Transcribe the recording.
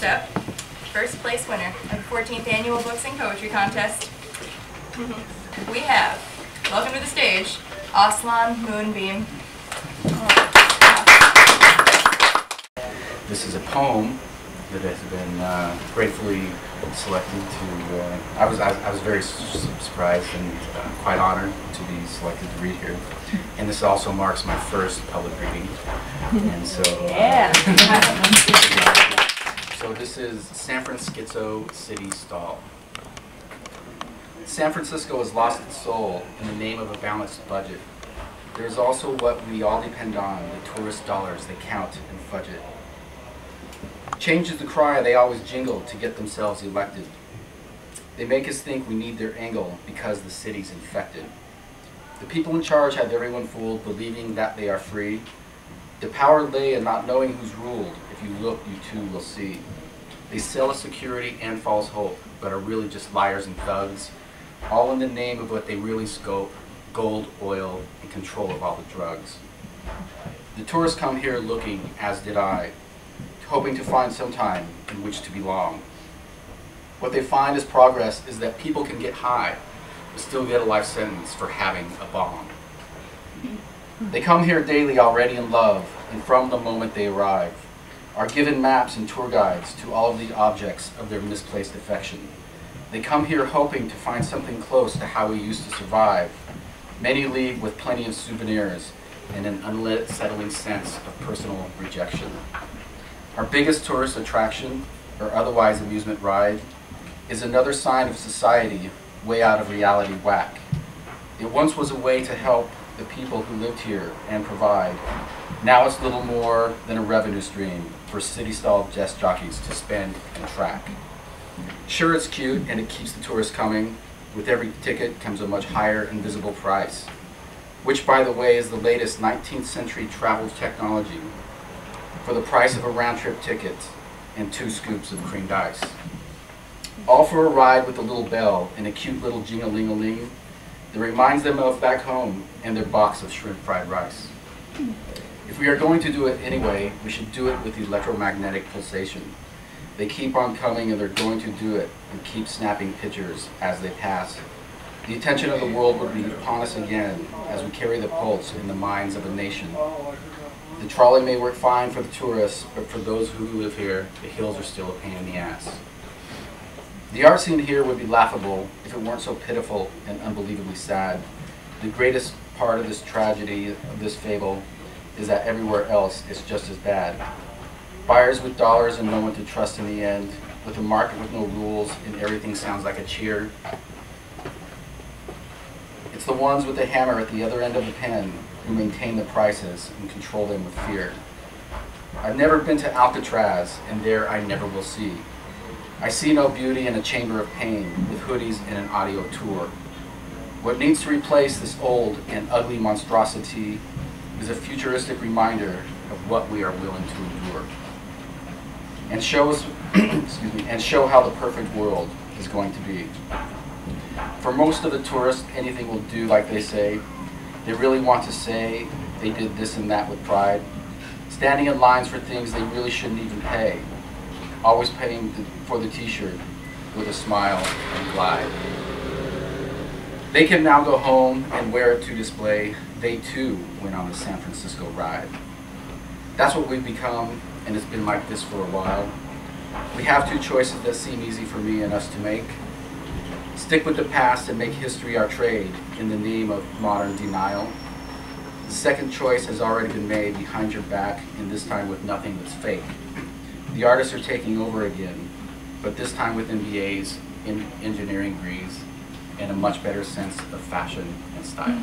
Next up, first place winner of the 14th Annual Books and Poetry Contest. We have, welcome to the stage, Aslan Moonbeam. This is a poem that has been gratefully selected to. I was very surprised and quite honored to be selected to read here, and this also marks my first public reading. And so, so this is San Franskitzo City Stall. San Francisco has lost its soul in the name of a balanced budget. There is also what we all depend on, the tourist dollars they count and fudge it. Change is the cry they always jingle to get themselves elected. They make us think we need their angle because the city's infected. The people in charge have everyone fooled, believing that they are free. The power lay in not knowing who's ruled. If you look, you too will see. They sell us security and false hope, but are really just liars and thugs, all in the name of what they really scope: gold, oil, and control of all the drugs. The tourists come here looking, as did I, hoping to find some time in which to belong. What they find as progress is that people can get high, but still get a life sentence for having a bomb. They come here daily already in love, and from the moment they arrive, are given maps and tour guides to all of the objects of their misplaced affection. They come here hoping to find something close to how we used to survive. Many leave with plenty of souvenirs and an unsettling sense of personal rejection. Our biggest tourist attraction, or otherwise amusement ride, is another sign of society way out of reality whack. It once was a way to help the people who lived here and provide. Now it's little more than a revenue stream for city-style desk jockeys to spend and track. Sure, it's cute and it keeps the tourists coming. With every ticket comes a much higher invisible price, which, by the way, is the latest 19th century travel technology, for the price of a round-trip ticket and 2 scoops of creamed ice. All for a ride with a little bell and a cute little jing-a-ling-a-ling that reminds them of back home and their box of shrimp fried rice. If we are going to do it anyway, we should do it with electromagnetic pulsation. They keep on coming and they're going to do it and keep snapping pictures as they pass. The attention of the world will be upon us again as we carry the pulse in the minds of a nation. The trolley may work fine for the tourists, but for those who live here, the hills are still a pain in the ass. The art scene here would be laughable if it weren't so pitiful and unbelievably sad. The greatest part of this tragedy, of this fable, is that everywhere else it's just as bad. Buyers with dollars and no one to trust in the end, with a market with no rules and everything sounds like a cheer. It's the ones with the hammer at the other end of the pen who maintain the prices and control them with fear. I've never been to Alcatraz, and there I never will see. I see no beauty in a chamber of pain with hoodies and an audio tour. What needs to replace this old and ugly monstrosity is a futuristic reminder of what we are willing to endure, and show us, and show how the perfect world is going to be. For most of the tourists, anything will do, like they say. They really want to say they did this and that with pride, standing in lines for things they really shouldn't even pay, always paying for the t-shirt with a smile and glide. They can now go home and wear it to display. They too went on the San Francisco ride. That's what we've become, and it's been like this for a while. We have 2 choices that seem easy for me and us to make. Stick with the past and make history our trade in the name of modern denial. The second choice has already been made behind your back, and this time with nothing that's fake. The artists are taking over again, but this time with MBAs, in engineering degrees, and a much better sense of fashion and style.